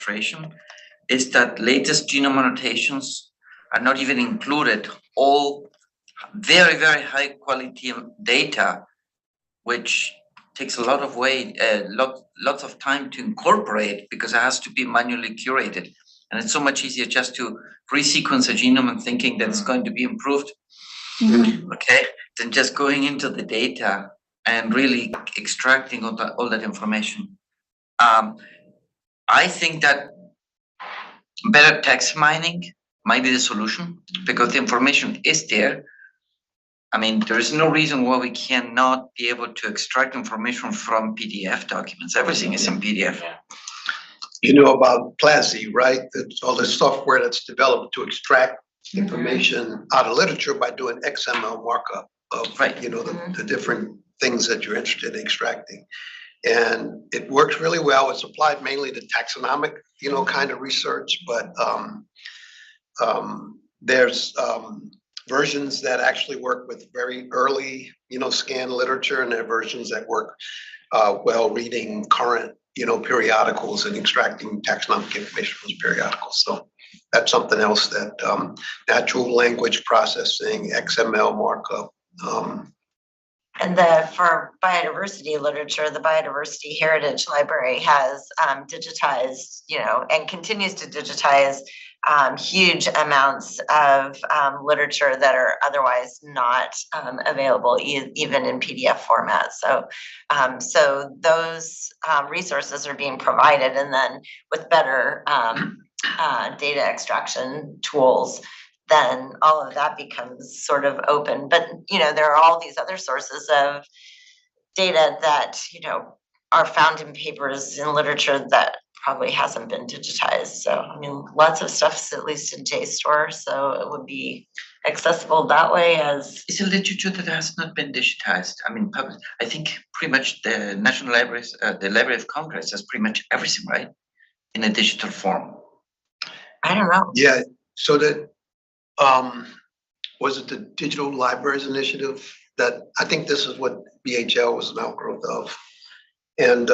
administration is that latest genome annotations are not even included. All very, very high quality data, which takes a lot of weight, lots of time to incorporate because it has to be manually curated. And it's so much easier just to resequence a genome and thinking that it's going to be improved, okay, than just going into the data and really extracting all that information. I think that better text mining might be the solution because the information is there. I mean, there is no reason why we cannot be able to extract information from PDF documents. Everything is in PDF. You know about Plazi, right? It's all the software that's developed to extract information out of literature by doing XML markup of, Right. you know, the different things that you're interested in extracting. And it works really well. It's applied mainly to taxonomic, you know, kind of research, but there's versions that actually work with very early, you know, scanned literature, and there are versions that work well reading current, you know, periodicals and extracting taxonomic information from those periodicals. So that's something else that natural language processing, XML markup. And for biodiversity literature, the Biodiversity Heritage Library has digitized, you know, and continues to digitize huge amounts of literature that are otherwise not available even in PDF format. So, so those resources are being provided, and then with better data extraction tools, then all of that becomes sort of open. But, you know, there are all these other sources of data that, you know, are found in papers in literature that probably hasn't been digitized. So, I mean, lots of stuff's at least in JSTOR, so it would be accessible that way as... It's a literature that has not been digitized. I mean, I think pretty much the National Libraries, the Library of Congress has pretty much everything, right? In a digital form. I don't know. Yeah, so that, was it the Digital Libraries Initiative that, I think this is what BHL was an outgrowth of. And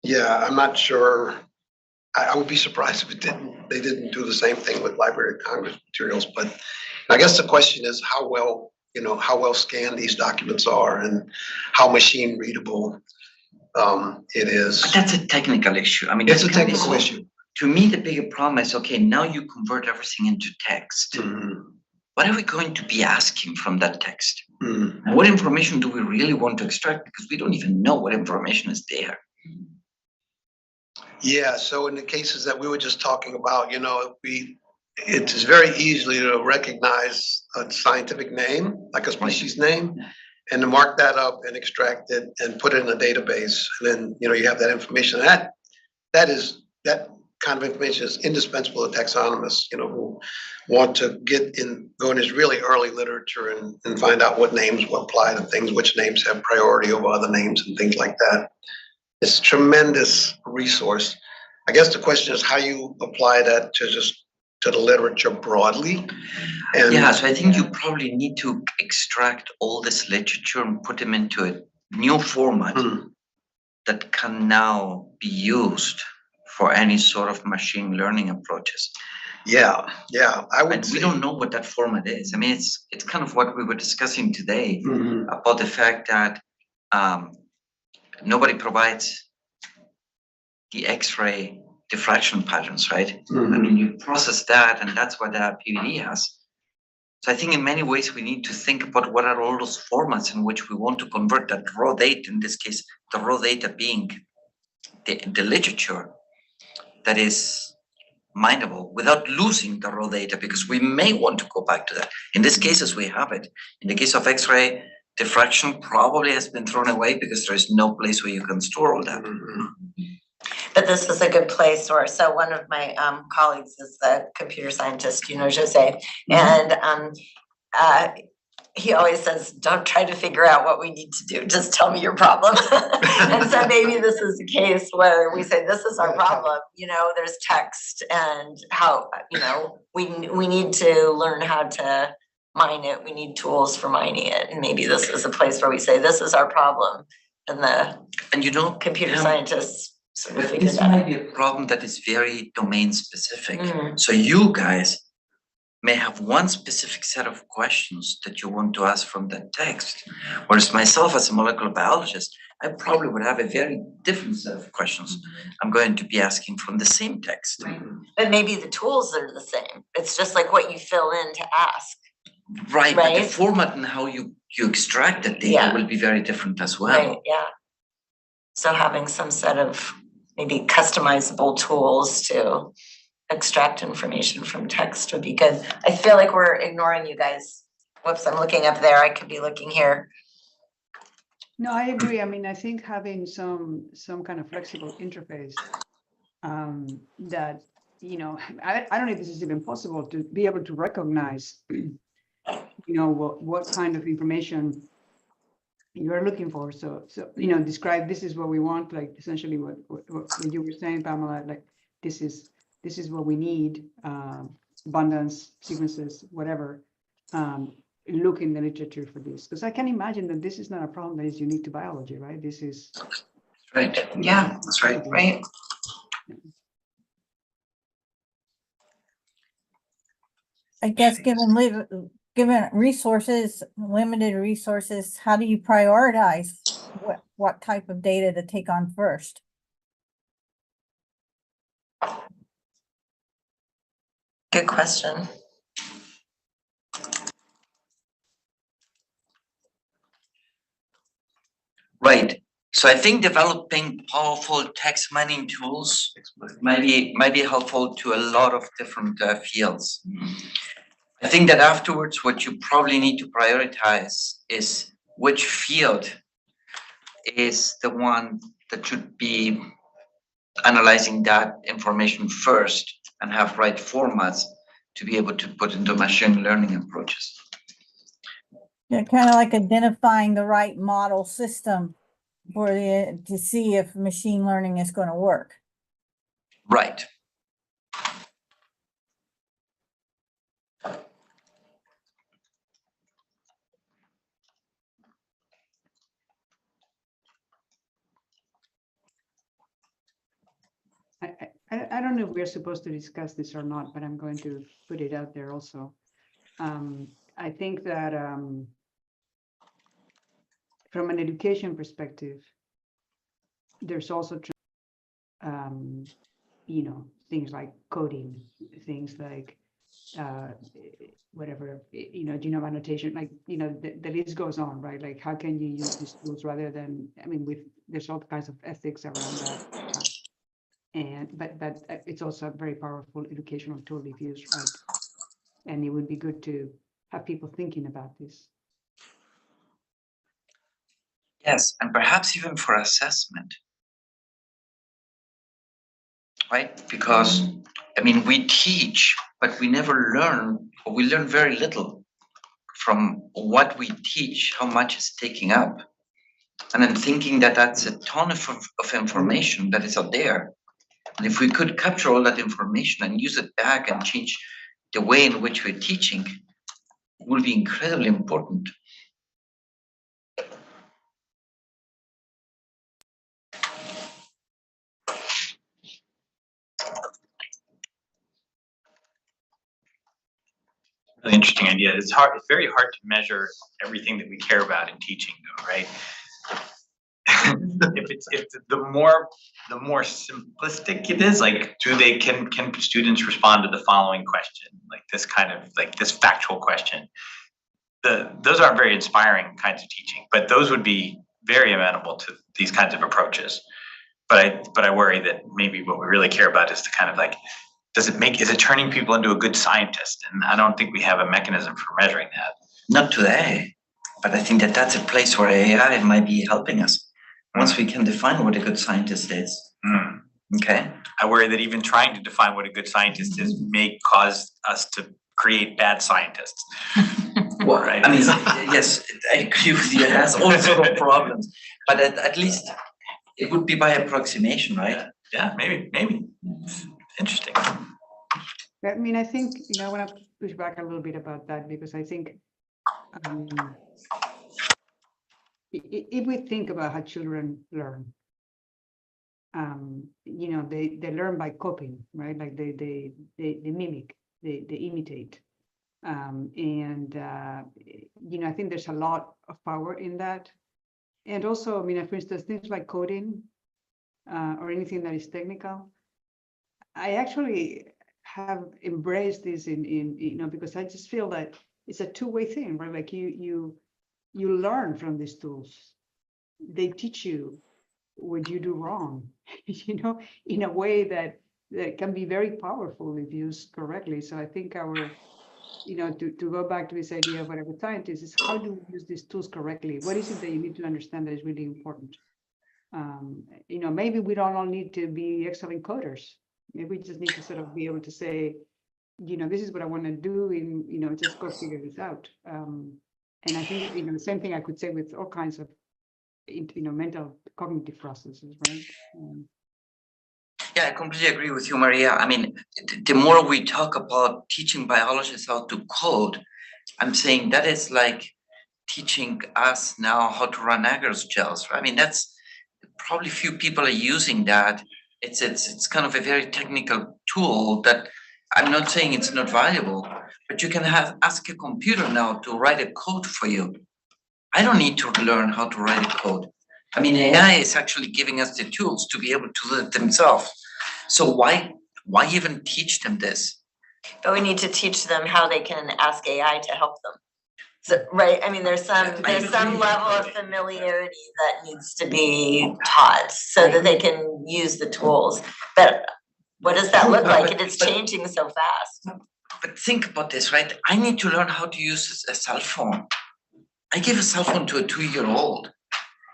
yeah, I'm not sure, I would be surprised if they didn't do the same thing with Library of Congress materials. But I guess the question is how well, you know, how well scanned these documents are and how machine readable it is. But that's a technical issue. I mean, it's a technical issue. To me, the bigger problem is, okay, now you convert everything into text. What are we going to be asking from that text? And what information do we really want to extract? Because we don't even know what information is there. Yeah, so in the cases that we were just talking about, you know, it is very easy to recognize a scientific name, like a species name, and to mark that up and extract it and put it in a database. And then, you know, you have that information. That kind of information is indispensable to taxonomists, you know, who want to go in this really early literature and find out what names will apply to things, which names have priority over other names and things like that. It's a tremendous resource. I guess the question is how you apply that to the literature broadly. And yeah, so I think you probably need to extract all this literature and put them into a new format that can now be used for any sort of machine learning approaches. Yeah, I would. And we don't know what that format is. I mean, it's kind of what we were discussing today about the fact that nobody provides the X-ray diffraction patterns, right? I mean, you process that, and that's what the PVD has. So I think in many ways we need to think about what are all those formats in which we want to convert that raw data. In this case, the raw data being the literature that is mineable without losing the raw data, because we may want to go back to that. In this case, as we have it. In the case of X-ray, diffraction probably has been thrown away because there is no place where you can store all that. But this is a good place. Or so one of my colleagues is the computer scientist, you know, Jose, and he always says, don't try to figure out what we need to do, just tell me your problem. And so maybe this is a case where we say, this is our problem, you know, there's text, and how, you know, we need to learn how to mine it, we need tools for mining it, and maybe this is a place where we say, this is our problem, and you know, computer scientists sort of But figure this that might out. be a problem that is very domain specific. Mm. So you guys may have one specific set of questions that you want to ask from that text, whereas myself as a molecular biologist, I probably would have a very different set of questions I'm going to be asking from the same text. Right. But maybe the tools are the same. It's just like what you fill in to ask. Right, but the Right. format and how you extract the data Yeah. will be very different as well. Right, yeah. So having some set of maybe customizable tools to extract information from text would be good. I feel like we're ignoring you guys. Whoops, I'm looking up there. I could be looking here. No, I agree. I mean, I think having some kind of flexible interface that, you know, I don't know if this is even possible to be able to recognize, you know, what kind of information you are looking for. So you know, describe this is what we want, like essentially what you were saying, Pamela, like this is what we need, abundance, sequences, whatever. Look in the literature for this, because I can imagine that this is not a problem that is unique to biology, right? This is Right. Yeah, That's right. right. I guess given resources, limited resources, how do you prioritize what type of data to take on first? Good question. Right. So I think developing powerful text mining tools might be helpful to a lot of different fields. I think that afterwards, what you probably need to prioritize is which field is the one that should be analyzing that information first and have right formats to be able to put into machine learning approaches. Yeah, kind of like identifying the right model system to see if machine learning is going to work. Right. I don't know if we're supposed to discuss this or not, but I'm going to put it out there also. I think that from an education perspective, there's also you know, things like coding, things like whatever, you know, genome annotation, like, you know, the list goes on, right? Like, how can you use these tools rather than, I mean, there's all kinds of ethics around that. But it's also a very powerful educational tool if used right. And it would be good to have people thinking about this. Yes, and perhaps even for assessment. Right? Because, I mean, we teach, but we never learn, or we learn very little from what we teach, how much is taking up. And I'm thinking that that's a ton of information that is out there. And if we could capture all that information and use it back and change the way in which we're teaching, it will be incredibly important. Really interesting idea. It's very hard to measure everything that we care about in teaching, though, right? if the more simplistic it is, like can students respond to the following question, like this kind of like this factual question? Those aren't very inspiring kinds of teaching, but those would be very amenable to these kinds of approaches. But I worry that maybe what we really care about is the kind of like, is it turning people into a good scientist? And I don't think we have a mechanism for measuring that. Not today, but I think that that's a place where AI might be helping us. Once we can define what a good scientist is. Okay. I worry that even trying to define what a good scientist is may cause us to create bad scientists. Well, right. I mean, yes, I agree with you. It has all sorts of problems, but at least it would be by approximation, right? Yeah, maybe. Interesting. I mean, I think, you know, I want to push back a little bit about that because I think if we think about how children learn, they learn by copying, right? Like they mimic, they imitate. I think there's a lot of power in that. And also, for instance, things like coding or anything that is technical, I actually have embraced this because I just feel that it's a two-way thing, right? Like you learn from these tools. They teach you what you do wrong, in a way that can be very powerful if used correctly. So I think to go back to this idea of whatever scientist is, how do we use these tools correctly? What is it that you need to understand that is really important? Maybe we don't all need to be excellent coders. Maybe we just need to sort of be able to say, this is what I want to do, and just go figure this out. And I think the same thing I could say with all kinds of mental cognitive processes, right? Yeah, I completely agree with you, Maria. The more we talk about teaching biologists how to code, I'm saying that is like teaching us now how to run agar gels. That's probably few people are using that. It's kind of a very technical tool that I'm not saying it's not valuable, but you can ask a computer now to write a code for you. I don't need to learn how to write a code. AI is actually giving us the tools to be able to do it themselves. So why even teach them this? But we need to teach them how they can ask AI to help them. So, right, there's some level of familiarity that needs to be taught so that they can use the tools. But what does that look like? And it's changing so fast. But think about this, right? I need to learn how to use a cell phone. I give a cell phone to a 2-year-old.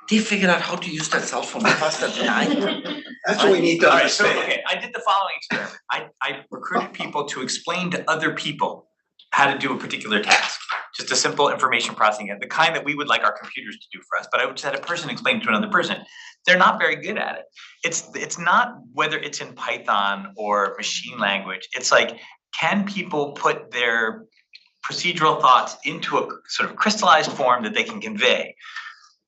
They figured out how to use that cell phone faster than I do. That's what we need to All right, so, understand. okay, I did the following experiment. I recruited people to explain to other people how to do a particular task. Just a simple information processing, the kind that we would like our computers to do for us, but I would just had a person explain to another person. They're not very good at it. It's not whether it's in Python or machine language. It's like, can people put their procedural thoughts into a sort of crystallized form that they can convey?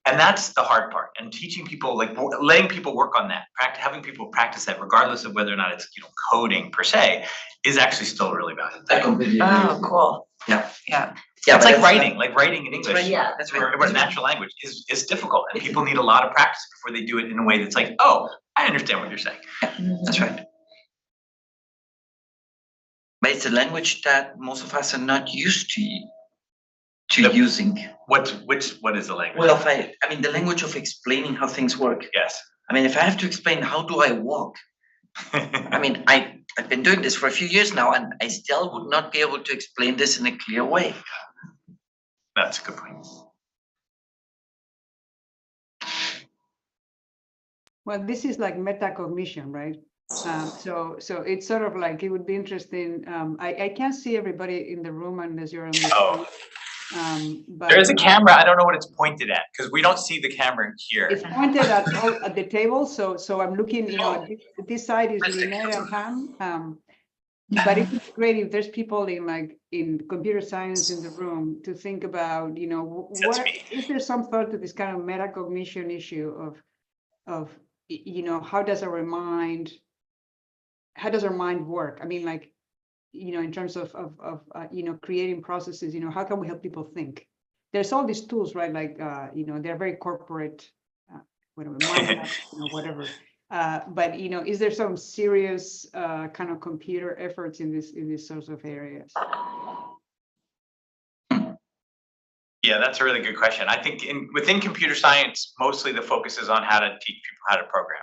And that's the hard part. And teaching people, like letting people work on that, having people practice that, regardless of whether or not it's coding per se, is actually still really valuable. I completely agree. Oh, cool. Yeah. Yeah. Yeah, It's but like writing in English. right, yeah, that's Or right. natural language is difficult, and people need a lot of practice before they do it in a way that's like, oh, I understand what you're saying. That's right. But it's a language that most of us are not used to using. What is the language? Well, the language of explaining how things work. Yes. If I have to explain how do I walk, I've been doing this for a few years now, and I still would not be able to explain this in a clear way. That's a good point. Well, this is like metacognition, right? So it's sort of like, it would be interesting. I can't see everybody in the room unless you're on the screen. But There is a camera. I don't know what it's pointed at because we don't see the camera here. it's pointed at the table. So I'm looking, this side is Lynette and Pam. But it would be great if there's people in computer science in the room to think about, is there some thought to this kind of metacognition issue of how does our mind work? In terms of creating processes, how can we help people think? There's all these tools, right? They're very corporate, whatever, whatever. But is there some serious kind of computer efforts in these sorts of areas? Yeah, that's a really good question. I think within computer science, mostly the focus is on how to teach people how to program.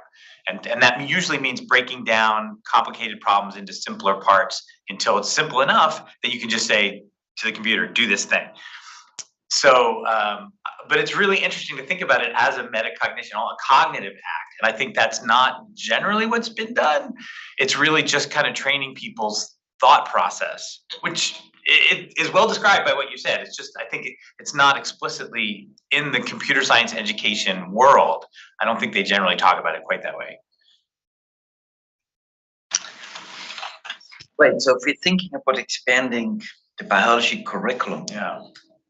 And that usually means breaking down complicated problems into simpler parts until it's simple enough that you can just say to the computer, do this thing. So, but it's really interesting to think about it as a metacognition, a cognitive act. And I think that's not generally what's been done. It's really just kind of training people's thought process, which it is well described by what you said. It's just, I think it's not explicitly in the computer science education world. I don't think they generally talk about it quite that way. Right, so if we're thinking about expanding the biology curriculum,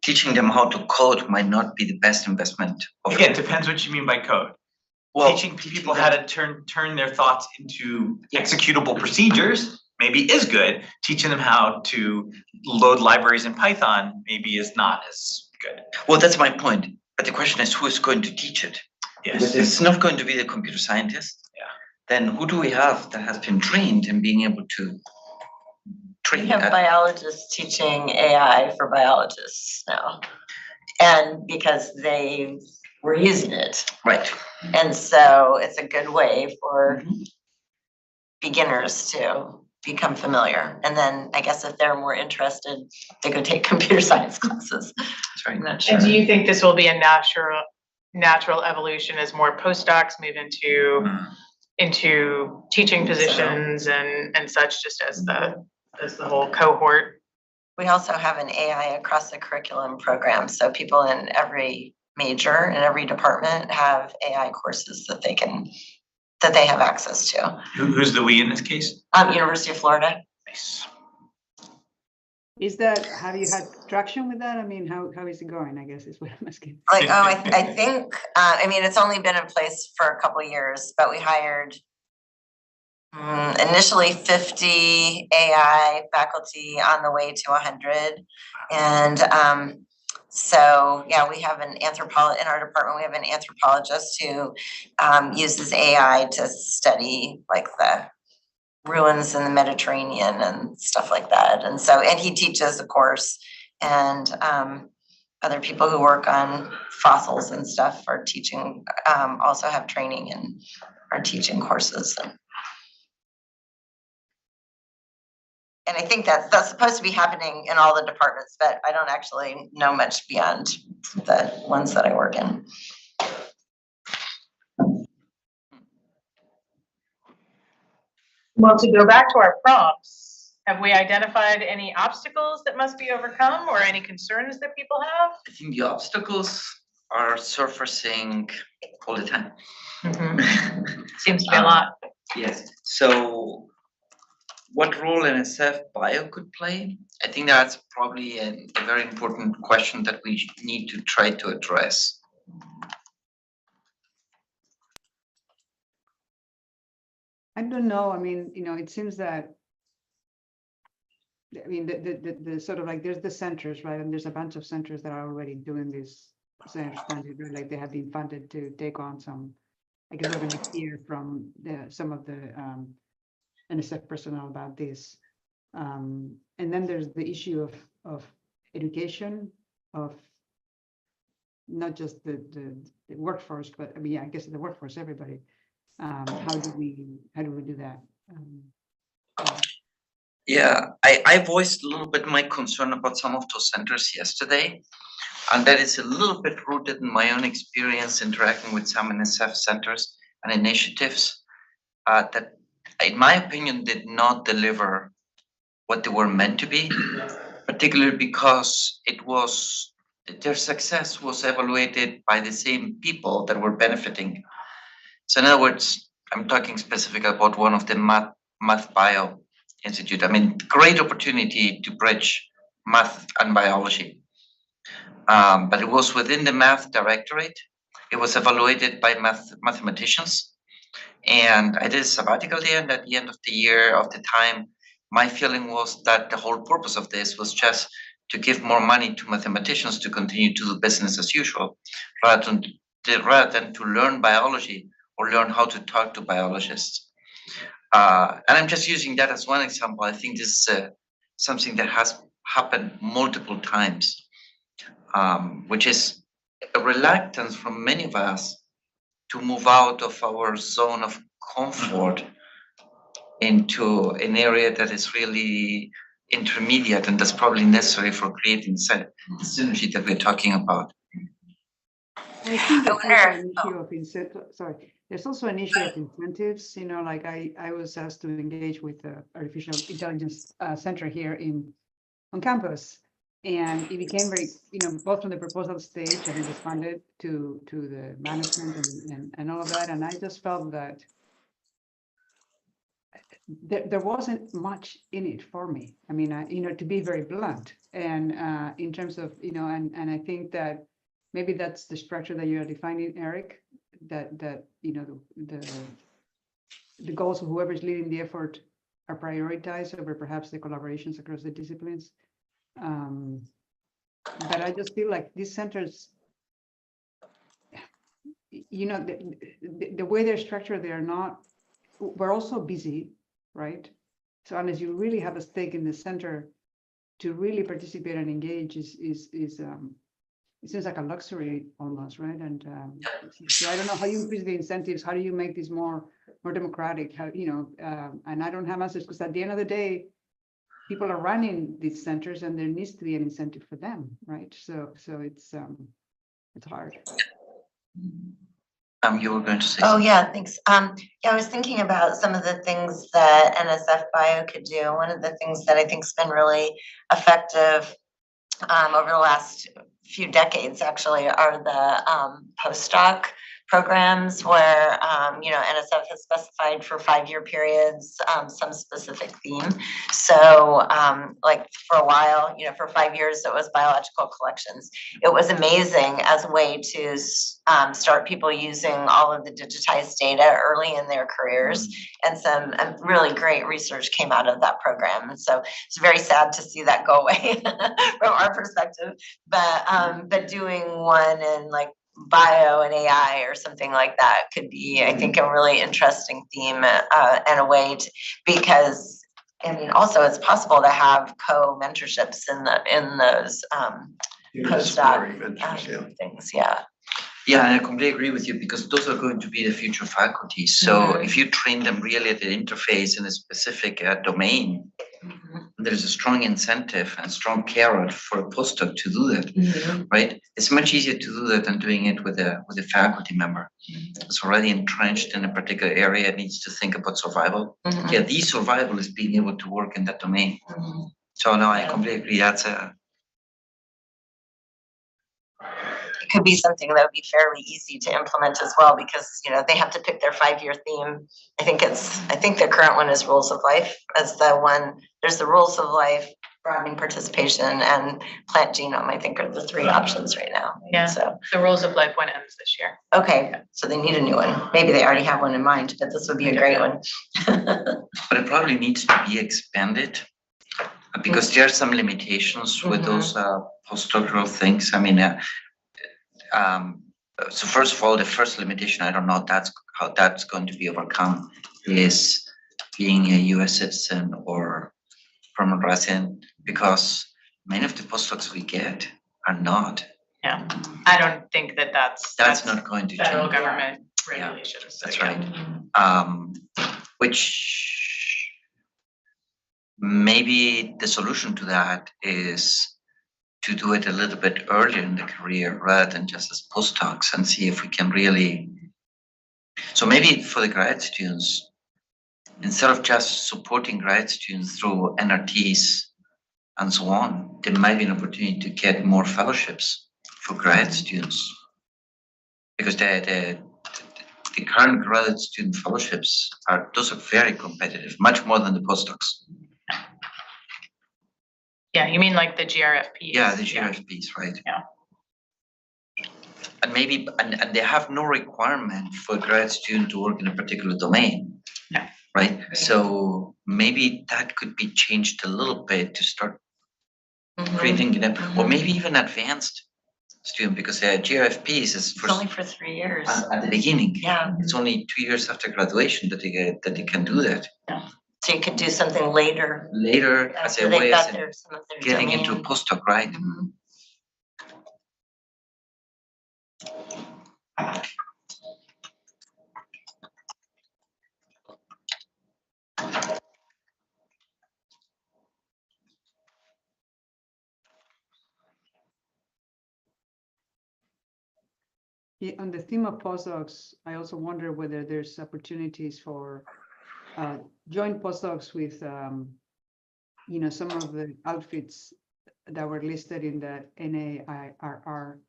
teaching them how to code might not be the best investment. Again, it depends what you mean by code. Well, teaching people how to turn their thoughts into executable procedures maybe is good. Teaching them how to load libraries in Python maybe is not as good. Well, that's my point. But the question is, who is going to teach it? Because Yes. it's not going to be the computer scientist. Yeah. Then who do we have that has been trained in being able to train We have that? biologists teaching AI for biologists now. And because they were using it. Right. And so it's a good way for Mhm. beginners to become familiar. And then I guess if they're more interested, they could take computer science classes. That's right. I'm not sure. And do you think this will be a natural evolution as more postdocs move into teaching positions and such, just as the whole cohort? We also have an AI across the curriculum program. So people in every major and every department have AI courses that they have access to. Who's the we in this case? University of Florida. Nice. Is that, have you had traction with that? I mean, how is it going, I guess is what I'm asking. Like, I think, I mean, it's only been in place for a couple of years, but we hired initially 50 AI faculty on the way to 100. And so, yeah, we have an anthropologist in our department. We have an anthropologist who uses AI to study like the ruins in the Mediterranean and stuff like that. And so, and he teaches a course, and other people who work on fossils and stuff are teaching, also have training and are teaching courses. And I think that's supposed to be happening in all the departments, but I don't actually know much beyond the ones that I work in. Well, to go back to our prompts, have we identified any obstacles that must be overcome or any concerns that people have? I think the obstacles are surfacing all the time. Seems to be a lot. Yes. So what role NSF bio could play? I think that's probably a very important question that we need to try to address. I don't know. I mean, it seems that, I mean, the sort of like, there's the centers, right? And there's a bunch of centers that are already doing this, as I understand it, right? Like they have been funded to take on some, I guess we're going to hear from some of the NSF personnel about this. And then there's the issue of education, of not just the workforce, but I mean, I guess the workforce, everybody. How do we do that? Yeah, I voiced a little bit my concern about some of those centers yesterday, and that is a little bit rooted in my own experience interacting with some NSF centers and initiatives that, in my opinion, did not deliver what they were meant to be, particularly because their success was evaluated by the same people that were benefiting. So in other words, I'm talking specifically about one of the math bio institute. I mean, great opportunity to bridge math and biology. But it was within the math directorate. It was evaluated by mathematicians. And I did a sabbatical there, and at the end of the year, of the time, my feeling was that the whole purpose of this was just to give more money to mathematicians to continue to do business as usual, rather than to learn biology or learn how to talk to biologists. And I'm just using that as one example. I think this is something that has happened multiple times, which is a reluctance from many of us to move out of our zone of comfort into an area that is really intermediate, and that's probably necessary for creating the synergy that we're talking about. I think there's also an issue of there's also an issue of incentives. Like I was asked to engage with the artificial intelligence center here on campus, and it became very, both from the proposal stage, and it was funded to the management and all of that. And I just felt that there wasn't much in it for me. I mean, to be very blunt, and in terms of, and I think that maybe that's the structure that you're defining, Eric, that you know the goals of whoever is leading the effort are prioritized over perhaps the collaborations across the disciplines. But I just feel like these centers, you know, the way they're structured, they are not. We're also busy, right? So unless you really have a stake in the center to really participate and engage is it seems like a luxury almost, right? And so I don't know how you increase the incentives. How do you make this more democratic? How, you know, and I don't have answers because at the end of the day, people are running these centers and there needs to be an incentive for them, right? So it's hard. You were going to say. Oh, yeah, thanks. Yeah, I was thinking about some of the things that NSF Bio could do. One of the things that I think's been really effective over the last few decades actually are the postdoc programs where you know, NSF has specified for 5-year periods some specific theme. So like for a while, you know, for 5 years it was biological collections. It was amazing as a way to start people using all of the digitized data early in their careers, and some really great research came out of that program. And so it's very sad to see that go away from our perspective, but doing one in like bio and AI or something like that could be, I think, a really interesting theme and a way to, because I mean, also it's possible to have co-mentorships in those postdoc things, yeah. Yeah, and I completely agree with you because those are going to be the future faculties. So if you train them really at the interface in a specific domain, there's a strong incentive and strong carrot for a postdoc to do that, right? It's much easier to do that than doing it with a faculty member. It's already entrenched in a particular area, it needs to think about survival. Yeah, the survival is being able to work in that domain. So no, I completely agree. That's a could be something that would be fairly easy to implement as well, because, you know, they have to pick their 5-year theme. I think the current one is rules of life as the one. There's the rules of life, broadening participation, and plant genome, I think, are the 3 options right now. Yeah. So The rules of life one ends this year. okay, so they need a new one. Maybe they already have one in mind, but this would be a great one. but it probably needs to be expanded because there are some limitations with those postdoctoral things. I mean, so first of all, the first limitation, I don't know how that's going to be overcome, is being a US citizen or permanent resident, because many of the postdocs we get are not. Yeah, I don't think that's not going to federal change. government regulations. That's so, right. yeah. Which maybe the solution to that is to do it a little bit earlier in the career rather than just as postdocs, and see if we can really. So maybe for the grad students, instead of just supporting grad students through NRTs and so on, there might be an opportunity to get more fellowships for grad students, because the current grad student fellowships are very competitive, much more than the postdocs. Yeah, you mean like the GRFPs? Yeah, the GRFPs, right? Yeah. And maybe and they have no requirement for a grad student to work in a particular domain. Yeah. Right? So maybe that could be changed a little bit to start creating them, or maybe even advanced student, because GRFPs is It's only for 3 years. At the beginning. Yeah. It's only 2 years after graduation that they can do that. Yeah. So you could do something later. Later, as After a they've way got of some of their getting domain. into a postdoc, right? Yeah, on the theme of postdocs, I also wonder whether there's opportunities for joint postdocs with, you know, some of the outfits that were listed in the NAIRR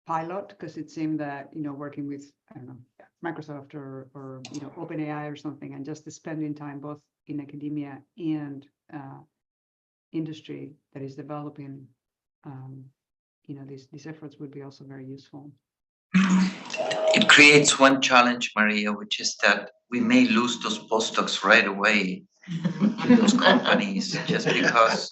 pilot, because it seemed that, you know, working with, I don't know, Microsoft or you know, OpenAI or something, and just spending time both in academia and industry that is developing, you know, these efforts would be also very useful. It creates one challenge, Maria, which is that we may lose those postdocs right away to those companies just because,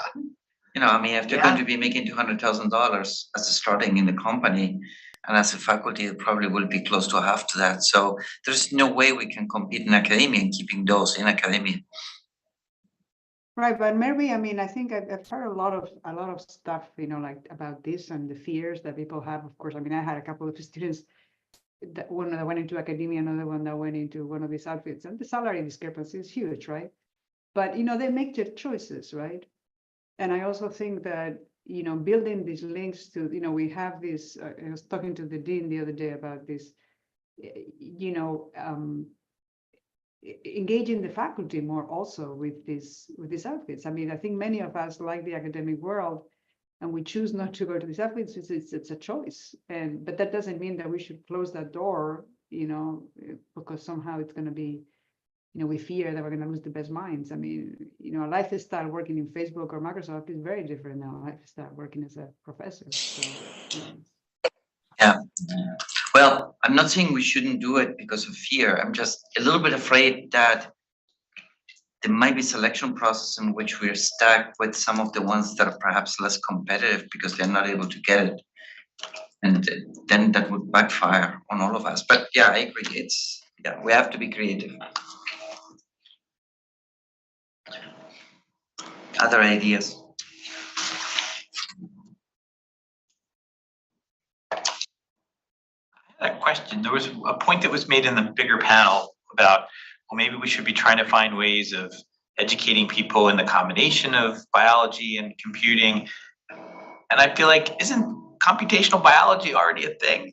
I mean, if they're going to be making $200,000 as a starting in the company, and as a faculty, it probably will be close to half to that. So there's no way we can compete in academia and keeping those in academia. Right, but Mary, I mean, I think I've heard a lot of stuff, like about this and the fears that people have. Of course, I mean, I had a couple of students, one that went into academia, another one that went into one of these outfits, and the salary discrepancy is huge, right? But they make their choices, right? And I also think that building these links to, we have this. I was talking to the dean the other day about this. Engaging the faculty more also with these outfits. I mean, I think many of us like the academic world, and we choose not to go to these outfits. It's a choice, but that doesn't mean that we should close that door, because somehow it's going to be, we fear that we're going to lose the best minds. I mean, a lifestyle working in Facebook or Microsoft is very different now. A lifestyle working as a professor. So, Yeah. Well, I'm not saying we shouldn't do it because of fear. I'm just a little bit afraid that there might be selection process in which we're stuck with some of the ones that are perhaps less competitive because they're not able to get it. And then that would backfire on all of us. But yeah, I agree. We have to be creative. Other ideas? A question. There was a point that was made in the bigger panel about, well, maybe we should be trying to find ways of educating people in the combination of biology and computing. And I feel like, isn't computational biology already a thing?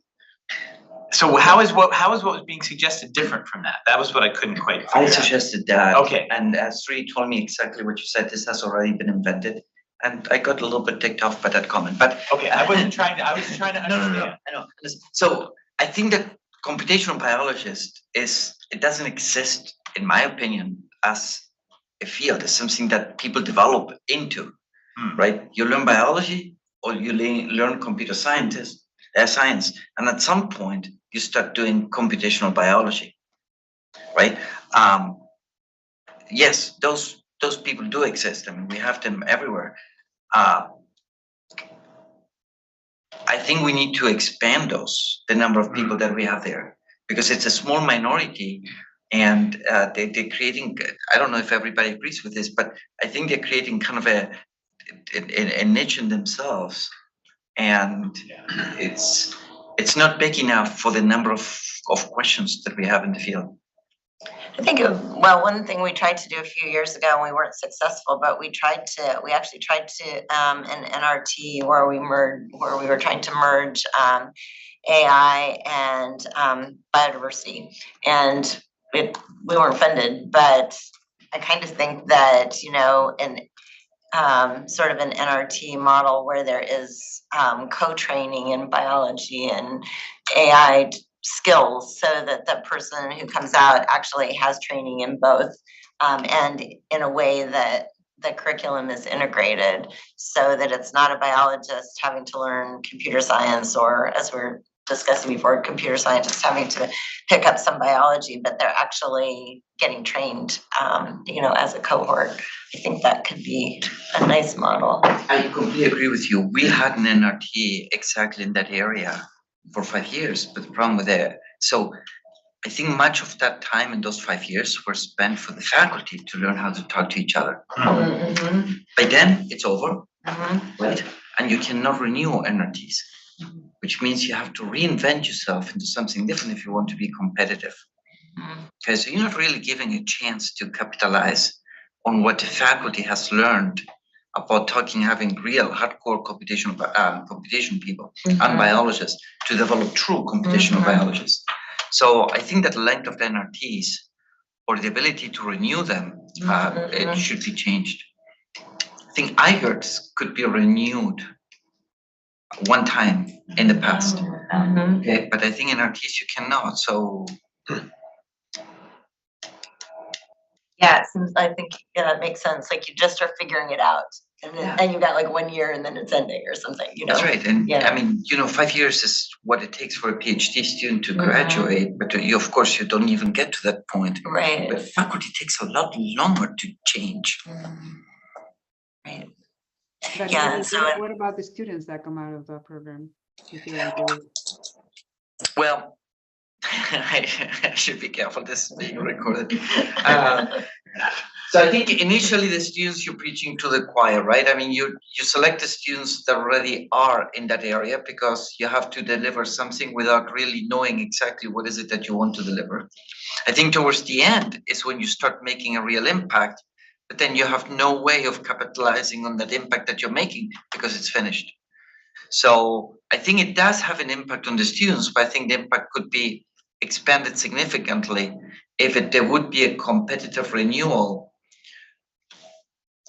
So how is what was being suggested different from that? That was what I couldn't quite figure I out. suggested that. Okay. And Sri told me exactly what you said. This has already been invented. And I got a little bit ticked off by that comment. But okay, I was just trying to understand. No. I know. So I think that computational biologist it doesn't exist, in my opinion, as a field. It's something that people develop into, right? You learn biology or you learn computer science, and at some point you start doing computational biology, right? Yes, those people do exist. I mean, we have them everywhere. I think we need to expand the number of people that we have there, because it's a small minority, and they're creating, I don't know if everybody agrees with this, but I think they're creating kind of a niche in themselves, and it's not big enough for the number of questions that we have in the field. I think, one thing we tried to do a few years ago, and we weren't successful, but we actually tried to, an NRT where we were trying to merge AI and biodiversity, and we weren't funded, but I kind of think that, sort of an NRT model where there is co-training in biology and AI skills, so that the person who comes out actually has training in both, and in a way that the curriculum is integrated, so that it's not a biologist having to learn computer science, or, as we're discussing before, computer scientists having to pick up some biology, but they're actually getting trained, as a cohort. I think that could be a nice model. I completely agree with you. We had an NRT exactly in that area for 5 years, but the problem with it, so I think much of that time in those 5 years were spent for the faculty to learn how to talk to each other. Mm-hmm. By then, it's over, Mm-hmm. right? And you cannot renew NRTs, which means you have to reinvent yourself into something different if you want to be competitive. Because you're not really giving a chance to capitalize on what the faculty has learned about having real hardcore computation people and biologists to develop true computational biologists. So I think that the length of the NRTs, or the ability to renew them, it should be changed. I think IHERTs could be renewed one time in the past. Okay, but I think NRTs you cannot. So Yeah, it seems, I think, that makes sense. Like, you just are figuring it out. And then you got like 1 year and then it's ending or something, you know? That's right, and Yeah. I mean, 5 years is what it takes for a PhD student to Mhm. graduate, but you, of course, you don't even get to that point. Right. But faculty takes a lot longer to change. Right. But Yeah, so what about the students that come out of the program? If you're included? Well, I should be careful, this is being recorded. So I think initially the students you're preaching to the choir, right? I mean, you select the students that already are in that area because you have to deliver something without really knowing exactly what is it that you want to deliver. I think towards the end is when you start making a real impact, but then you have no way of capitalizing on that impact that you're making because it's finished. So I think it does have an impact on the students, but I think the impact could be expanded significantly if there would be a competitive renewal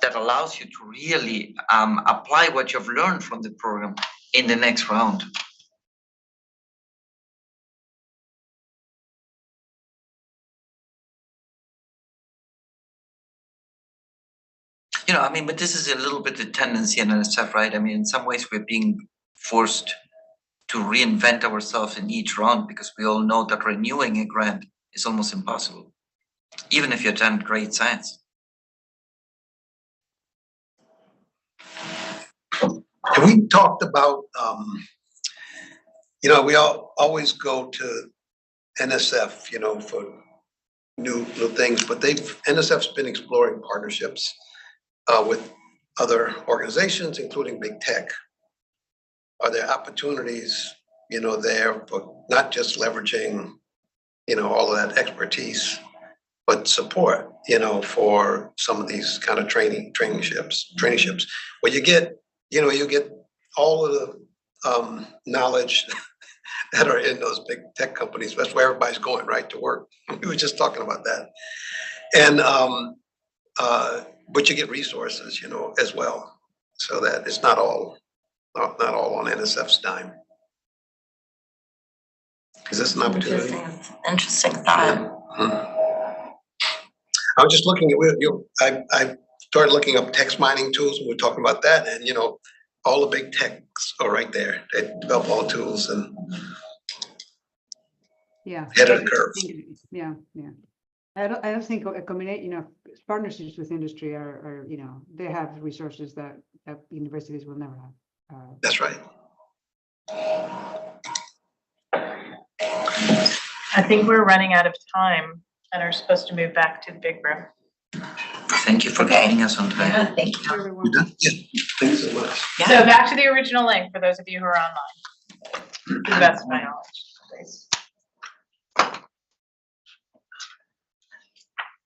that allows you to really apply what you've learned from the program in the next round. I mean, but this is a little bit the tendency in NSF, right? I mean, in some ways we're being forced to reinvent ourselves in each round because we all know that renewing a grant is almost impossible, even if you attend great science. And we talked about, we always go to NSF, for new things, but NSF's been exploring partnerships with other organizations, including big tech. Are there opportunities, there for not just leveraging, all of that expertise, but support, for some of these kind of traineeships, where you get all of the knowledge that are in those big tech companies. That's where everybody's going, right, to work. We were just talking about that. And but you get resources, as well, so that it's not all on NSF's dime. Is this an opportunity? Interesting thought. Yeah. I was just looking at I started looking up text mining tools, and we're talking about that, and all the big techs are right there. They develop all the tools and Yeah. ahead of the I curve. think- Yeah. I don't think a combination, partnerships with industry are, they have resources that universities will never have. That's right. I think we're running out of time and are supposed to move back to the big room. Thank you for guiding us on time. Yeah, thank you. Everyone. You done? Yeah. Thanks so much. So back to the original link for those of you who are online. To the best of my knowledge, please.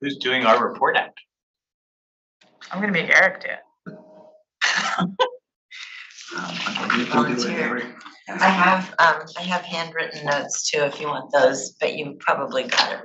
Who's doing our report out? I'm gonna make Eric do it. Volunteer. I have handwritten notes too, if you want those, but you probably got it